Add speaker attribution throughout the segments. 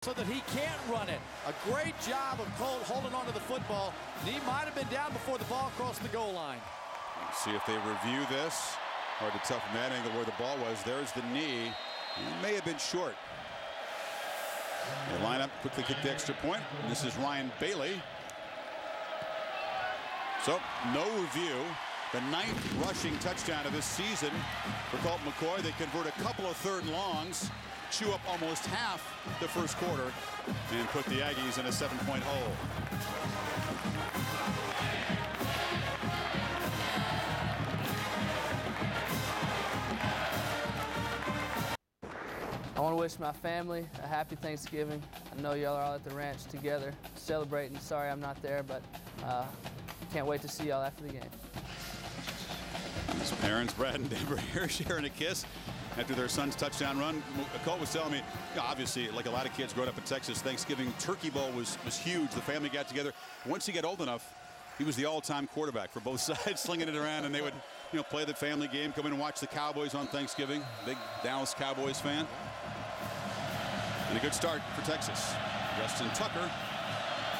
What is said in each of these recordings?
Speaker 1: so that he can't run it. A great job of Colt holding onto the football. And he might have been down before the ball crossed the goal line.
Speaker 2: Let's see if they review this. Hard to tell from that angle where the ball was. There's the knee. He may have been short. They line up, quickly kick the extra point. And this is Ryan Bailey. So no review. The 9th rushing touchdown of this season for Colt McCoy. They convert a couple of third and longs, chew up almost half the first quarter, and put the Aggies in a 7-point hole.
Speaker 3: I want to wish my family a happy Thanksgiving. I know y'all are all at the ranch together celebrating. Sorry I'm not there, but can't wait to see y'all after the game.
Speaker 2: His parents, Brad and Deborah, here sharing a kiss after their son's touchdown run. Colt was telling me, obviously, like a lot of kids growing up in Texas, Thanksgiving turkey bowl was huge. The family got together. Once he got old enough, he was the all-time quarterback for both sides, slinging it around, and they would, play the family game, come in and watch the Cowboys on Thanksgiving. Big Dallas Cowboys fan. And a good start for Texas. Justin Tucker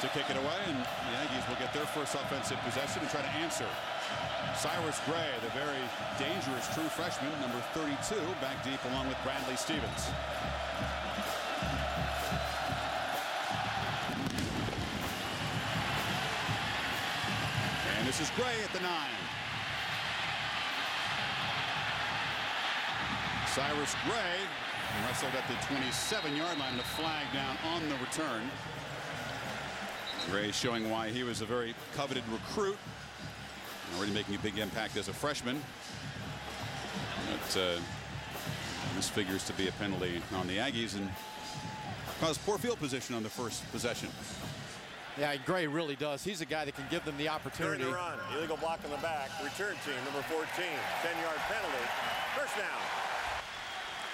Speaker 2: to kick it away, and the Aggies will get their first offensive possession and try to answer. Cyrus Gray, the very dangerous true freshman, number 32, back deep along with Bradley Stevens. And this is Gray at the 9. Cyrus Gray wrestled at the 27-yard line, the flag down on the return. Gray showing why he was a very coveted recruit. Already making a big impact as a freshman. But this figures to be a penalty on the Aggies and caused poor field position on the first possession.
Speaker 1: Yeah, Gray really does. He's a guy that can give them the opportunity.
Speaker 4: Turn to run. Illegal block in the back. Return team, number 14. 10-yard penalty. First down.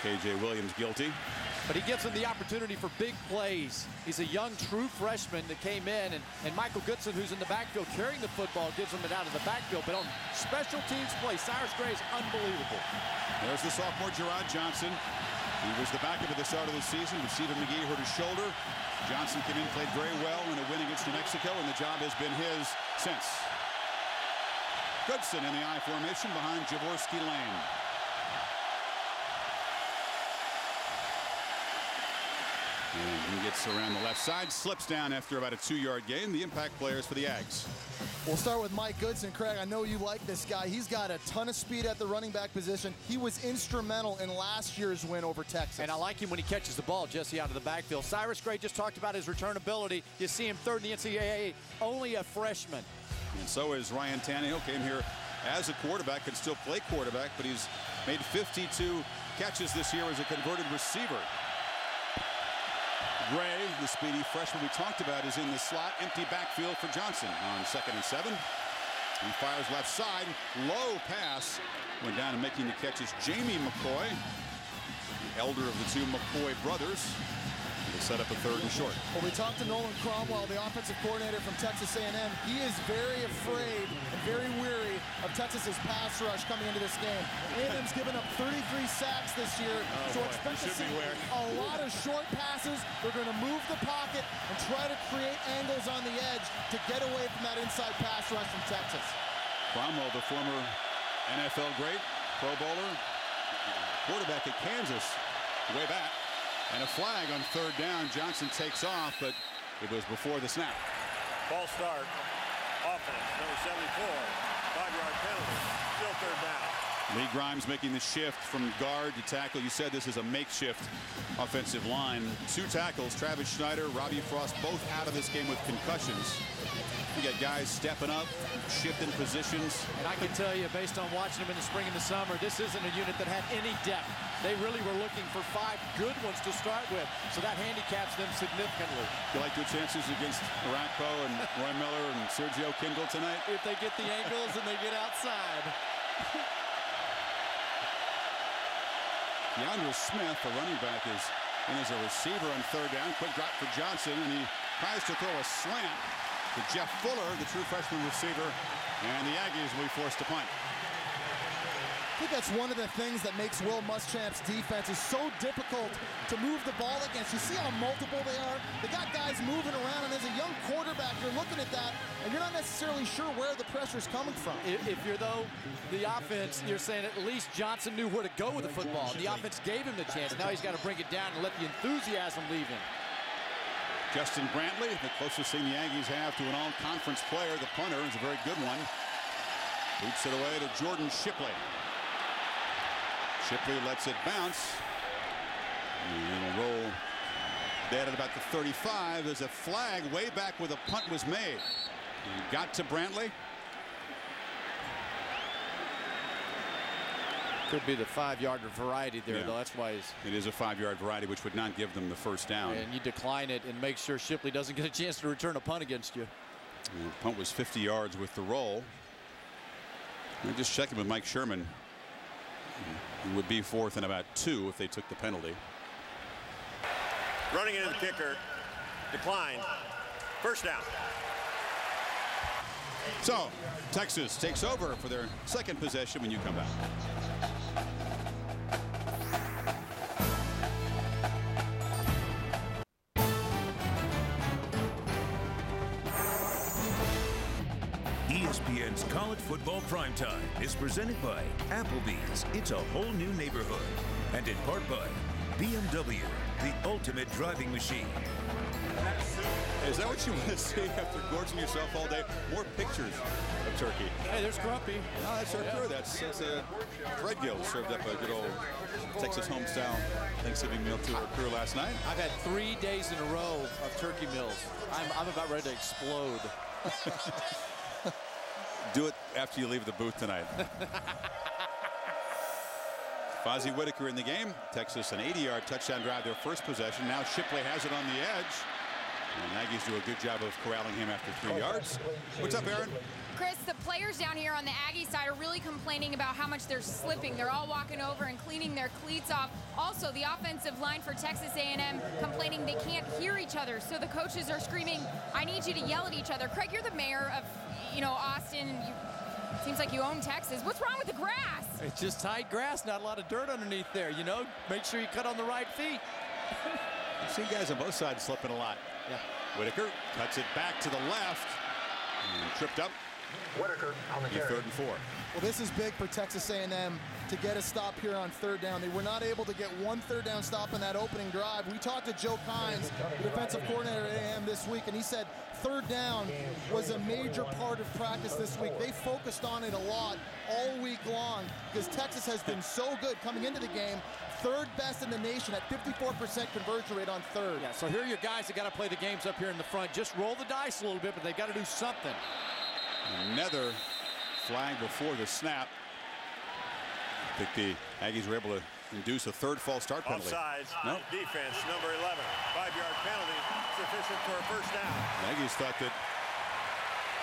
Speaker 2: KJ Williams guilty.
Speaker 1: But he gives them the opportunity for big plays. He's a young, true freshman that came in, and Michael Goodson, who's in the backfield carrying the football, gives him it out of the backfield. But on special teams play, Cyrus Gray is unbelievable.
Speaker 2: There's the sophomore Gerard Johnson. He was the backup at the start of the season, but Stephen McGee hurt his shoulder. Johnson came in, played very well in a win against New Mexico, and the job has been his since. Goodson in the I formation behind Jaworski Lane. And he gets around the left side, slips down after about a 2-yard gain. The impact players for the Ags.
Speaker 5: We'll start with Mike Goodson. Craig, I know you like this guy. He's got a ton of speed at the running back position. He was instrumental in last year's win over Texas.
Speaker 1: And I like him when he catches the ball, Jesse, out of the backfield. Cyrus Gray just talked about his return ability. You see him third in the NCAA, only a freshman.
Speaker 2: And so is Ryan Tannehill. Came here as a quarterback, can still play quarterback, but he's made 52 catches this year as a converted receiver. Gray, the speedy freshman we talked about, is in the slot. Empty backfield for Johnson on 2nd and 7. He fires left side. Low pass. Went down and making the catch is Jamie McCoy, the elder of the two McCoy brothers. They set up a 3rd and short.
Speaker 5: Well, we talked to Nolan Cromwell, the offensive coordinator from Texas A&M. He is very afraid and very weary of Texas's pass rush coming into this game. A&M's given up 33 sacks this year, so expect to see a lot of short passes. They're going to move the pocket and try to create angles on the edge to get away from that inside pass rush from Texas.
Speaker 2: Cromwell, the former NFL great, Pro Bowler, quarterback at Kansas, way back. And a flag on 3rd down. Johnson takes off, but it was before the snap.
Speaker 4: Ball start. Offense, number 74. 5-yard penalty. Still 3rd down.
Speaker 2: Lee Grimes making the shift from guard to tackle. You said this is a makeshift offensive line. 2 tackles. Travis Schneider, Robbie Frost, both out of this game with concussions. You got guys stepping up, shifting positions.
Speaker 1: And I can tell you, based on watching them in the spring and the summer, this isn't a unit that had any depth. They really were looking for 5 good ones to start with, so that handicaps them significantly.
Speaker 2: You like their chances against Arakpo and Roy Miller and Sergio Kindle tonight?
Speaker 1: If they get the ankles and they get outside.
Speaker 2: DeAndre Smith, the running back, is in as a receiver on 3rd down. Quick drop for Johnson, and he tries to throw a slant to Jeff Fuller, the true freshman receiver, and the Aggies will be forced to punt.
Speaker 5: I think that's one of the things that makes Will Muschamp's defense is so difficult to move the ball against. You see how multiple they are? They got guys moving around, and as a young quarterback, you're looking at that, and you're not necessarily sure where the pressure's coming from.
Speaker 1: If you're, though, the offense, you're saying at least Johnson knew where to go with the football. The offense gave him the chance. Now he's got to bring it down and let the enthusiasm leave him.
Speaker 2: Justin Brantley, the closest thing the Aggies have to an all-conference player. The punter is a very good one. Boots it away to Jordan Shipley. Shipley lets it bounce. And it'll roll dead at about the 35. There's a flag way back where the punt was made. And got to Brantley.
Speaker 1: Could be the 5-yard variety there, though. That's why
Speaker 2: it is a 5-yard variety, which would not give them the first down.
Speaker 1: And you decline it and make sure Shipley doesn't get a chance to return a punt against you.
Speaker 2: And the punt was 50 yards with the roll. I'm just checking with Mike Sherman. It would be 4th and about 2 if they took the penalty.
Speaker 4: Running into the kicker. Decline. First down.
Speaker 2: So Texas takes over for their second possession when you come back.
Speaker 6: ESPN's College Football Primetime is presented by Applebee's. It's a whole new neighborhood. And in part by BMW, the ultimate driving machine.
Speaker 2: Is that what you want to see after gorging yourself all day? More pictures of turkey.
Speaker 1: Hey, there's Grumpy.
Speaker 2: No, that's our crew. That's Fred Gill served up a good old Texas home-style Thanksgiving meal to our crew last night.
Speaker 1: I've had 3 days in a row of turkey meals. I'm about ready to explode.
Speaker 2: Do it after you leave the booth tonight. Fozzie Whitaker in the game. Texas an 80-yard touchdown drive, their first possession. Now Shipley has it on the edge. And Aggies do a good job of corralling him after 3 yards. What's up, Aaron?
Speaker 7: Chris, the players down here on the Aggie side are really complaining about how much they're slipping. They're all walking over and cleaning their cleats off. Also, the offensive line for Texas A&M complaining they can't hear each other. So the coaches are screaming, I need you to yell at each other. Craig, you're the mayor of, Austin. Seems like you own Texas. What's wrong with the grass?
Speaker 1: It's just tight grass, not a lot of dirt underneath there, Make sure you cut on the right feet.
Speaker 2: I've seen guys on both sides slipping a lot.
Speaker 1: Yeah.
Speaker 2: Whitaker cuts it back to the left. And tripped up.
Speaker 8: Whitaker on the carry.
Speaker 2: 3rd and 4.
Speaker 5: Well, this is big for Texas A&M to get a stop here on 3rd down. They were not able to get one 3rd down stop in that opening drive. We talked to Joe Kynes, the defensive coordinator at A&M this week, and he said 3rd down was a major part of practice this week. They focused on it a lot all week long because Texas has been so good coming into the game. 3rd best in the nation at 54% conversion rate on 3rd.
Speaker 1: Yeah, so here are your guys that got to play the games up here in the front. Just roll the dice a little bit, but they got to do something.
Speaker 2: Another flag before the snap. I think the Aggies were able to induce a 3rd false start penalty.
Speaker 4: Offsides.
Speaker 2: No.
Speaker 4: Defense, number 11. 5-yard penalty. Sufficient for a first down.
Speaker 2: The Aggies thought that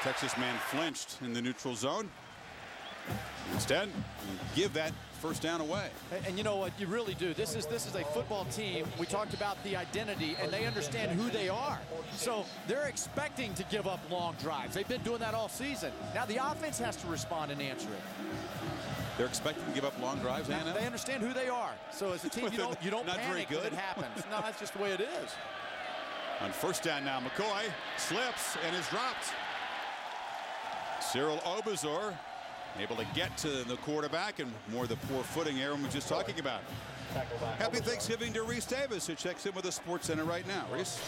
Speaker 2: Texas man flinched in the neutral zone. Instead, you give that first down away.
Speaker 1: And you know what? You really do. This is a football team. We talked about the identity, and they understand who they are. So they're expecting to give up long drives. They've been doing that all season. Now the offense has to respond and answer it.
Speaker 2: They're expecting to give up long drives,
Speaker 1: Now, they understand who they are. So as a team, you don't
Speaker 2: not very
Speaker 1: panic
Speaker 2: good.
Speaker 1: when it happens. No, that's just the way it is.
Speaker 2: On first down now, McCoy slips and is dropped. Cyril Obazor able to get to the quarterback, and more the poor footing Aaron was just talking about. Happy Thanksgiving to Reese Davis, who checks in with the Sports Center right now. Reese?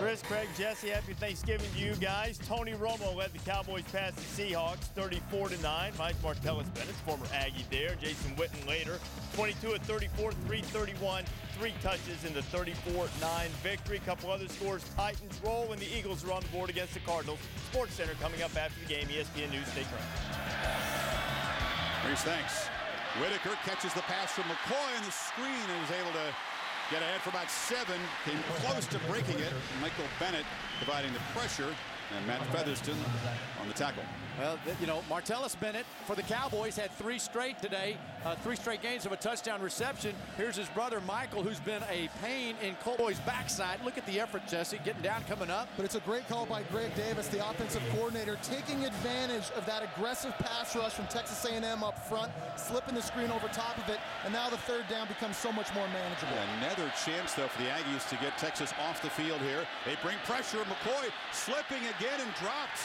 Speaker 9: Chris, Craig, Jesse, happy Thanksgiving to you guys. Tony Romo led the Cowboys past the Seahawks 34-9. Mike Martellus Bennett, former Aggie there. Jason Witten later, 22 of 34, 331, 3 touches in the 34-9 victory. A couple other scores. Titans roll when the Eagles are on the board against the Cardinals. Sports Center coming up after the game. ESPN News, stay tuned.
Speaker 2: Reese, thanks. Whitaker catches the pass from McCoy on the screen and is able to get ahead for about 7. Came close to breaking it. Michael Bennett providing the pressure. And Matt Featherston on the tackle.
Speaker 1: Well, you know, Martellus Bennett for the Cowboys had 3 straight today, 3 straight games of a touchdown reception. Here's his brother Michael, who's been a pain in Cowboys' backside. Look at the effort, Jesse, getting down, coming up.
Speaker 5: But it's a great call by Greg Davis, the offensive coordinator, taking advantage of that aggressive pass rush from Texas A&M up front, slipping the screen over top of it, and now the 3rd down becomes so much more manageable.
Speaker 2: Another chance, though, for the Aggies to get Texas off the field here. They bring pressure. McCoy slipping again and dropped.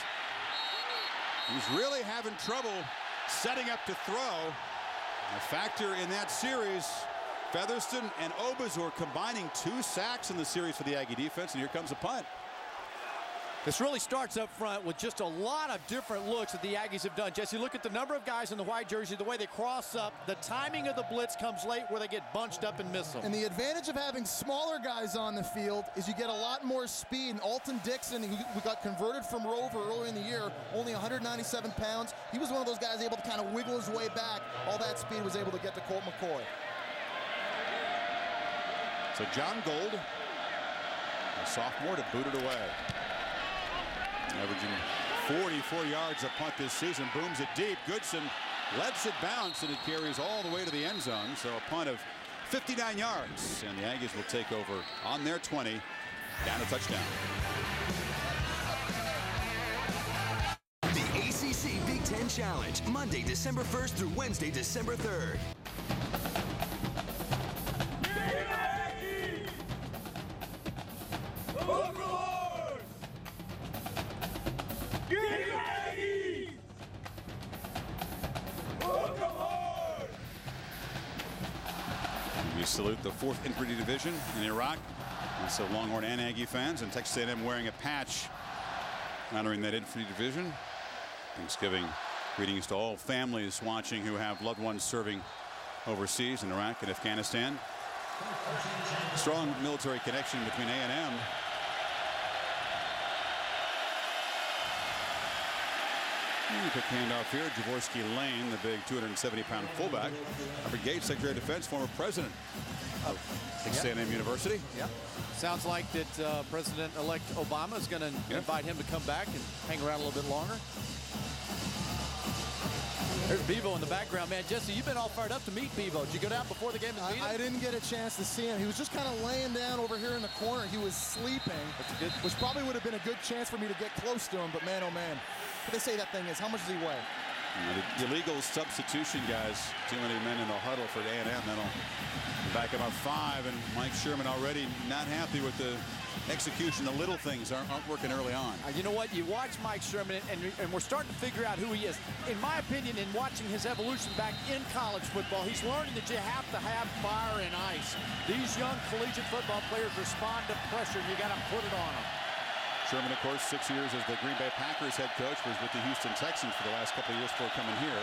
Speaker 2: He's really having trouble setting up to throw. A factor in that series, Featherston and Obazor combining 2 sacks in the series for the Aggie defense, and here comes a punt.
Speaker 1: This really starts up front with just a lot of different looks that the Aggies have done. Jesse, look at the number of guys in the white jersey, the way they cross up. The timing of the blitz comes late where they get bunched up and miss them.
Speaker 5: And the advantage of having smaller guys on the field is you get a lot more speed. And Alton Dixon, who got converted from Rover earlier in the year, only 197 pounds. He was one of those guys able to kind of wiggle his way back. All that speed was able to get to Colt McCoy.
Speaker 2: So John Gold, a sophomore, to boot it away. Averaging 44 yards a punt this season. Booms it deep. Goodson lets it bounce, and it carries all the way to the end zone. So a punt of 59 yards. And the Aggies will take over on their 20. Down a touchdown.
Speaker 10: The ACC Big Ten Challenge, Monday, December 1st through Wednesday, December 3rd.
Speaker 2: We salute the 4th Infantry Division in Iraq. And so Longhorn and Aggie fans, and Texas A&M wearing a patch honoring that Infantry Division. Thanksgiving greetings to all families watching who have loved ones serving overseas in Iraq and Afghanistan. Strong military connection between A&M quick handoff here. Jaworski Lane, the big 270-pound fullback. Robert Gates, Secretary of Defense, former president of Texas A&M University.
Speaker 1: Yep. Sounds like that President-elect Obama is going to invite him to come back and hang around a little bit longer. There's Bevo in the background, man. Jesse, you've been all fired up to meet Bevo. Did you go down before the game and meet him?
Speaker 5: I didn't get a chance to see him. He was just kind of laying down over here in the corner. He was sleeping, which probably would have been a good chance for me to get close to him, but man, oh man. What they say that thing is, how much does he weigh?
Speaker 2: The illegal substitution guys, too many men in the huddle for A&M. That'll back him up 5, and Mike Sherman already not happy with the execution. The little things aren't working early on.
Speaker 1: You know what? You watch Mike Sherman, and we're starting to figure out who he is. In my opinion, in watching his evolution back in college football, he's learning that you have to have fire and ice. These young collegiate football players respond to pressure. You got to put it on them.
Speaker 2: Sherman, of course, 6 years as the Green Bay Packers head coach, was with the Houston Texans for the last couple of years before coming here.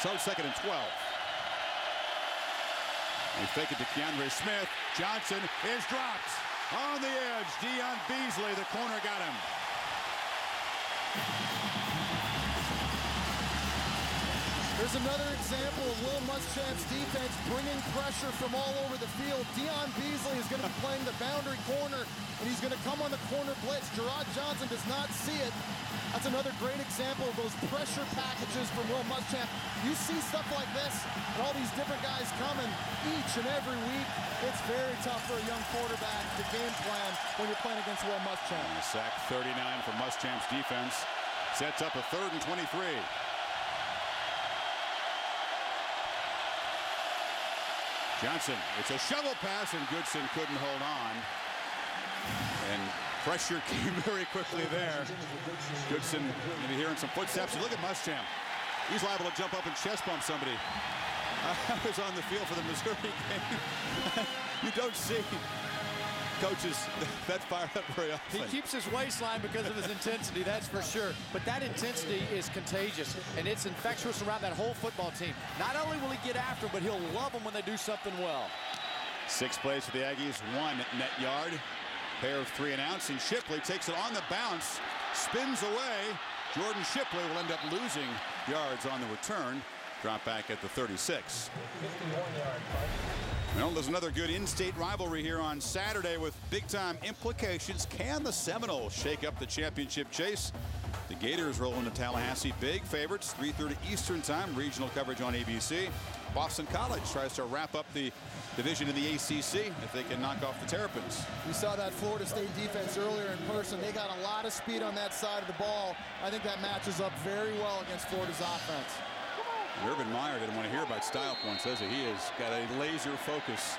Speaker 2: So 2nd and 12. They fake it to Keandre Smith. Johnson is dropped on the edge. Deion Beasley, the corner, got him.
Speaker 5: There's another example of Will Muschamp's defense bringing pressure from all over the field. Deion Beasley is going to be playing the boundary corner, and he's going to come on the corner blitz. Gerard Johnson does not see it. That's another great example of those pressure packages from Will Muschamp. You see stuff like this, and all these different guys coming each and every week. It's very tough for a young quarterback to game plan when you're playing against Will Muschamp.
Speaker 2: Sack 39 for Muschamp's defense. Sets up a 3rd and 23. Johnson, it's a shovel pass, and Goodson couldn't hold on. And pressure came very quickly there. Goodson maybe hearing some footsteps. Look at Muschamp. He's liable to jump up and chest bump somebody. I was on the field for the Missouri game. You don't see coaches that fired up very often.
Speaker 1: He keeps his waistline because of his intensity, that's for sure. But that intensity is contagious, and it's infectious around that whole football team. Not only will he get after, but he'll love them when they do something well.
Speaker 2: 6 plays for the Aggies, 1 net yard. Pair of 3 and outs, and Shipley takes it on the bounce, spins away. Jordan Shipley will end up losing yards on the return. Drop back at the 36.
Speaker 8: 51-yard punt.
Speaker 2: Well, there's another good in-state rivalry here on Saturday with big-time implications. Can the Seminoles shake up the championship chase? The Gators roll into Tallahassee. Big favorites, 3:30 Eastern time. Regional coverage on ABC. Boston College tries to wrap up the division in the ACC if they can knock off the Terrapins.
Speaker 5: We saw that Florida State defense earlier in person. They got a lot of speed on that side of the ball. I think that matches up very well against Florida's offense.
Speaker 2: Urban Meyer didn't want to hear about style points, does he? He has got a laser focus